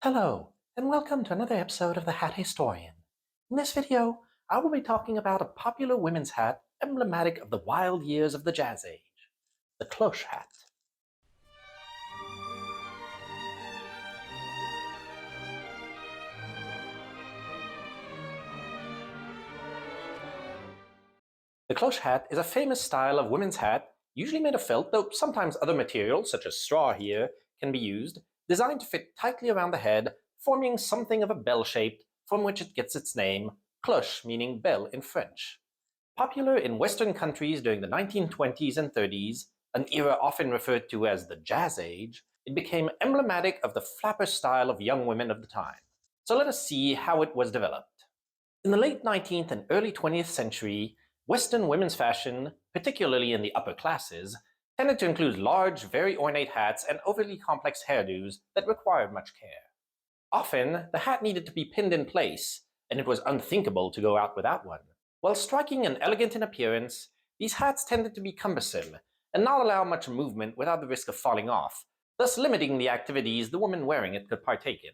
Hello, and welcome to another episode of the Hat Historian. In this video, I will be talking about a popular women's hat emblematic of the wild years of the Jazz Age, the Cloche hat. The Cloche hat is a famous style of women's hat, usually made of felt, though sometimes other materials, such as straw here, can be used, designed to fit tightly around the head, forming something of a bell-shaped, from which it gets its name, cloche meaning bell in French. Popular in Western countries during the 1920s and 30s, an era often referred to as the Jazz Age, it became emblematic of the flapper style of young women of the time. So let us see how it was developed. In the late 19th and early 20th century, Western women's fashion, particularly in the upper classes, tended to include large, very ornate hats and overly complex hairdos that required much care. Often, the hat needed to be pinned in place, and it was unthinkable to go out without one. While striking and elegant in appearance, these hats tended to be cumbersome and not allow much movement without the risk of falling off, thus limiting the activities the woman wearing it could partake in.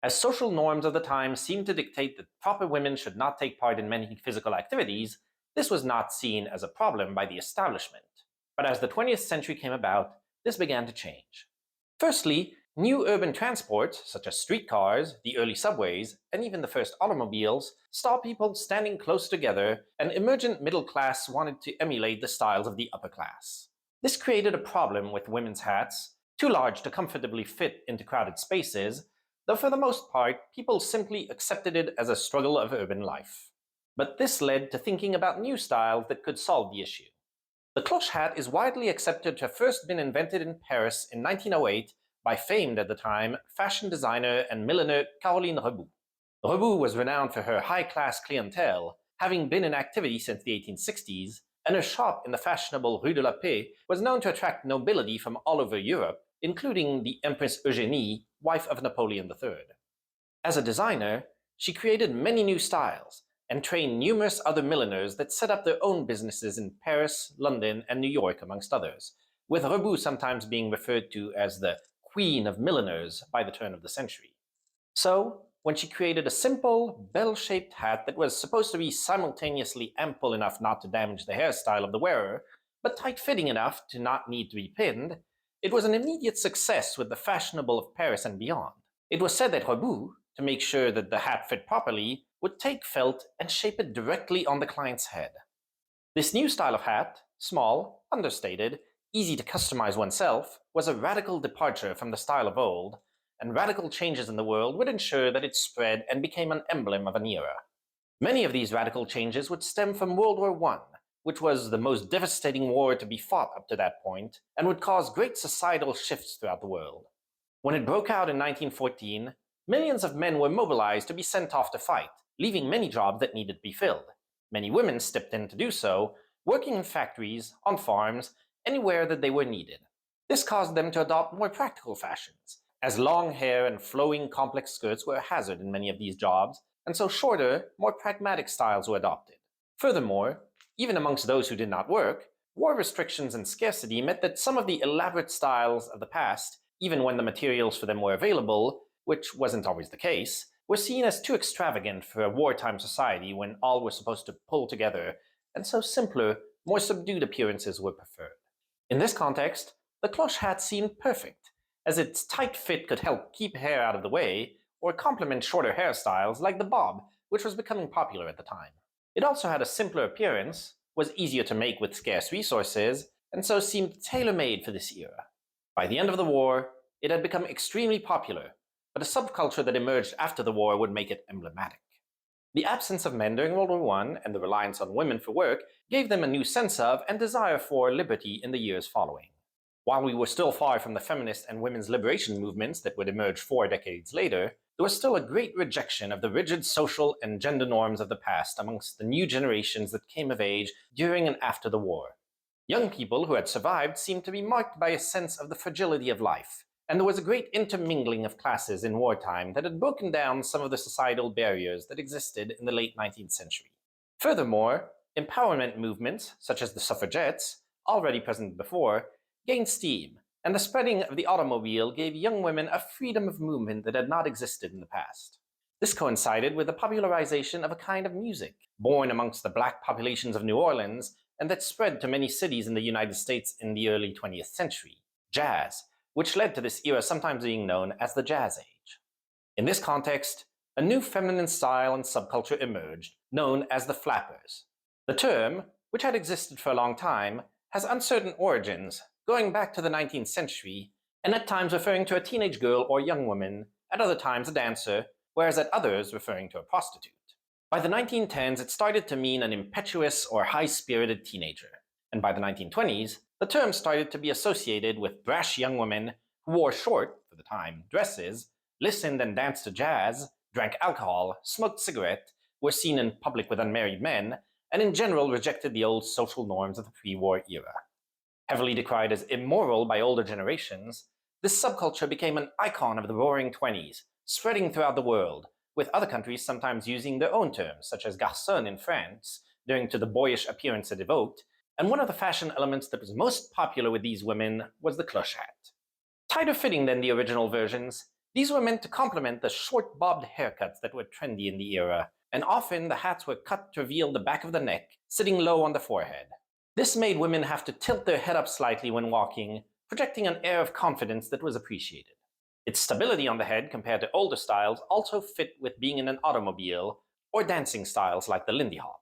As social norms of the time seemed to dictate that proper women should not take part in many physical activities, this was not seen as a problem by the establishment. But as the 20th century came about, this began to change. Firstly, new urban transport, such as streetcars, the early subways, and even the first automobiles, saw people standing close together, and emergent middle class wanted to emulate the styles of the upper class. This created a problem with women's hats, too large to comfortably fit into crowded spaces, though for the most part, people simply accepted it as a struggle of urban life. But this led to thinking about new styles that could solve the issue. The cloche hat is widely accepted to have first been invented in Paris in 1908 by famed at the time fashion designer and milliner Caroline Reboux. Reboux was renowned for her high-class clientele, having been in activity since the 1860s, and her shop in the fashionable Rue de la Paix was known to attract nobility from all over Europe, including the Empress Eugénie, wife of Napoleon III. As a designer, she created many new styles, and trained numerous other milliners that set up their own businesses in Paris, London, and New York, amongst others, with Reboux sometimes being referred to as the Queen of Milliners by the turn of the century. So, when she created a simple, bell-shaped hat that was supposed to be simultaneously ample enough not to damage the hairstyle of the wearer, but tight-fitting enough to not need to be pinned, it was an immediate success with the fashionable of Paris and beyond. It was said that Reboux, to make sure that the hat fit properly, would take felt and shape it directly on the client's head. This new style of hat, small, understated, easy to customize oneself, was a radical departure from the style of old, and radical changes in the world would ensure that it spread and became an emblem of an era. Many of these radical changes would stem from World War I, which was the most devastating war to be fought up to that point, and would cause great societal shifts throughout the world. When it broke out in 1914, millions of men were mobilized to be sent off to fight, leaving many jobs that needed to be filled. Many women stepped in to do so, working in factories, on farms, anywhere that they were needed. This caused them to adopt more practical fashions, as long hair and flowing complex skirts were a hazard in many of these jobs, and so shorter, more pragmatic styles were adopted. Furthermore, even amongst those who did not work, war restrictions and scarcity meant that some of the elaborate styles of the past, even when the materials for them were available, which wasn't always the case, were seen as too extravagant for a wartime society when all were supposed to pull together, and so simpler, more subdued appearances were preferred. In this context, the cloche hat seemed perfect, as its tight fit could help keep hair out of the way, or complement shorter hairstyles like the bob, which was becoming popular at the time. It also had a simpler appearance, was easier to make with scarce resources, and so seemed tailor-made for this era. By the end of the war, it had become extremely popular, but a subculture that emerged after the war would make it emblematic. The absence of men during World War I and the reliance on women for work gave them a new sense of and desire for liberty in the years following. While we were still far from the feminist and women's liberation movements that would emerge 4 decades later, there was still a great rejection of the rigid social and gender norms of the past amongst the new generations that came of age during and after the war. Young people who had survived seemed to be marked by a sense of the fragility of life, and there was a great intermingling of classes in wartime that had broken down some of the societal barriers that existed in the late 19th century. Furthermore, empowerment movements, such as the suffragettes, already present before, gained steam, and the spreading of the automobile gave young women a freedom of movement that had not existed in the past. This coincided with the popularization of a kind of music, born amongst the black populations of New Orleans and that spread to many cities in the United States in the early 20th century, jazz, which led to this era sometimes being known as the Jazz Age. In this context, a new feminine style and subculture emerged, known as the flappers. The term, which had existed for a long time, has uncertain origins, going back to the 19th century, and at times referring to a teenage girl or young woman, at other times a dancer, whereas at others referring to a prostitute. By the 1910s, it started to mean an impetuous or high-spirited teenager, and by the 1920s, the term started to be associated with brash young women who wore short, for the time, dresses, listened and danced to jazz, drank alcohol, smoked cigarettes, were seen in public with unmarried men, and in general rejected the old social norms of the pre-war era. Heavily decried as immoral by older generations, this subculture became an icon of the Roaring Twenties, spreading throughout the world, with other countries sometimes using their own terms, such as garçon in France, owing to the boyish appearance it evoked, and one of the fashion elements that was most popular with these women was the cloche hat. Tighter fitting than the original versions, these were meant to complement the short bobbed haircuts that were trendy in the era, and often the hats were cut to reveal the back of the neck, sitting low on the forehead. This made women have to tilt their head up slightly when walking, projecting an air of confidence that was appreciated. Its stability on the head compared to older styles also fit with being in an automobile or dancing styles like the Lindy Hop.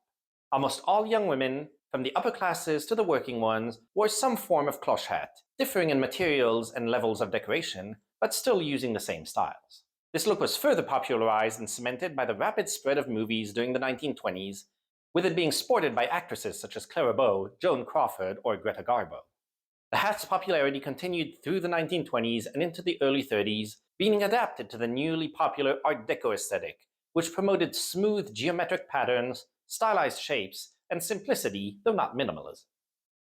Almost all young women, from the upper classes to the working ones, wore some form of cloche hat, differing in materials and levels of decoration, but still using the same styles. This look was further popularized and cemented by the rapid spread of movies during the 1920s, with it being sported by actresses such as Clara Bow, Joan Crawford, or Greta Garbo. The hat's popularity continued through the 1920s and into the early 30s, being adapted to the newly popular Art Deco aesthetic, which promoted smooth geometric patterns, stylized shapes, and simplicity, though not minimalism.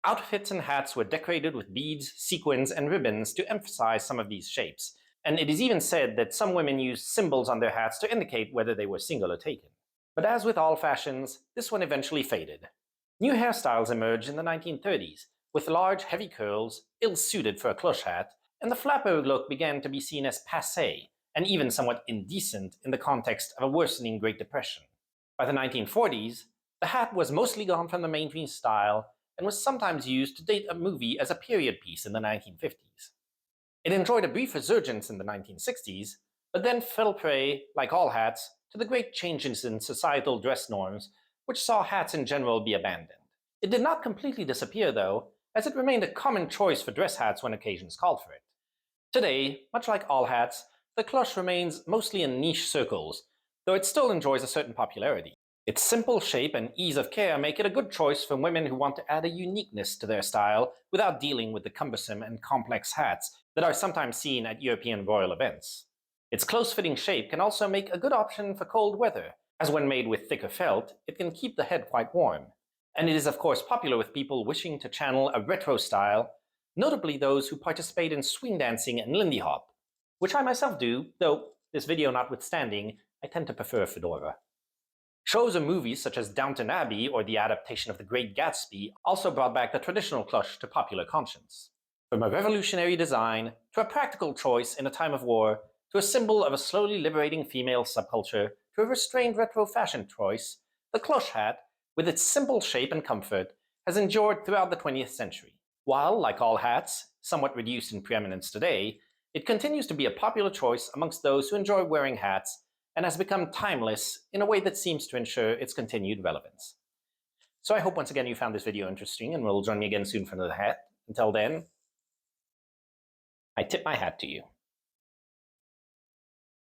Outfits and hats were decorated with beads, sequins, and ribbons to emphasize some of these shapes, and it is even said that some women used symbols on their hats to indicate whether they were single or taken. But as with all fashions, this one eventually faded. New hairstyles emerged in the 1930s, with large, heavy curls, ill-suited for a cloche hat, and the flapper look began to be seen as passé, and even somewhat indecent in the context of a worsening Great Depression. By the 1940s, the hat was mostly gone from the mainstream style and was sometimes used to date a movie as a period piece in the 1950s. It enjoyed a brief resurgence in the 1960s, but then fell prey, like all hats, to the great changes in societal dress norms, which saw hats in general be abandoned. It did not completely disappear, though, as it remained a common choice for dress hats when occasions called for it. Today, much like all hats, the cloche remains mostly in niche circles, though it still enjoys a certain popularity. Its simple shape and ease of care make it a good choice for women who want to add a uniqueness to their style without dealing with the cumbersome and complex hats that are sometimes seen at European royal events. Its close-fitting shape can also make a good option for cold weather, as when made with thicker felt, it can keep the head quite warm. And it is of course popular with people wishing to channel a retro style, notably those who participate in swing dancing and Lindy Hop, which I myself do, though this video notwithstanding, I tend to prefer a fedora. Shows or movies such as Downton Abbey or the adaptation of The Great Gatsby also brought back the traditional cloche to popular conscience. From a revolutionary design, to a practical choice in a time of war, to a symbol of a slowly liberating female subculture, to a restrained retro fashion choice, the cloche hat, with its simple shape and comfort, has endured throughout the 20th century. While, like all hats, somewhat reduced in preeminence today, it continues to be a popular choice amongst those who enjoy wearing hats and has become timeless in a way that seems to ensure its continued relevance. So I hope once again you found this video interesting and will join me again soon for another hat. Until then, I tip my hat to you.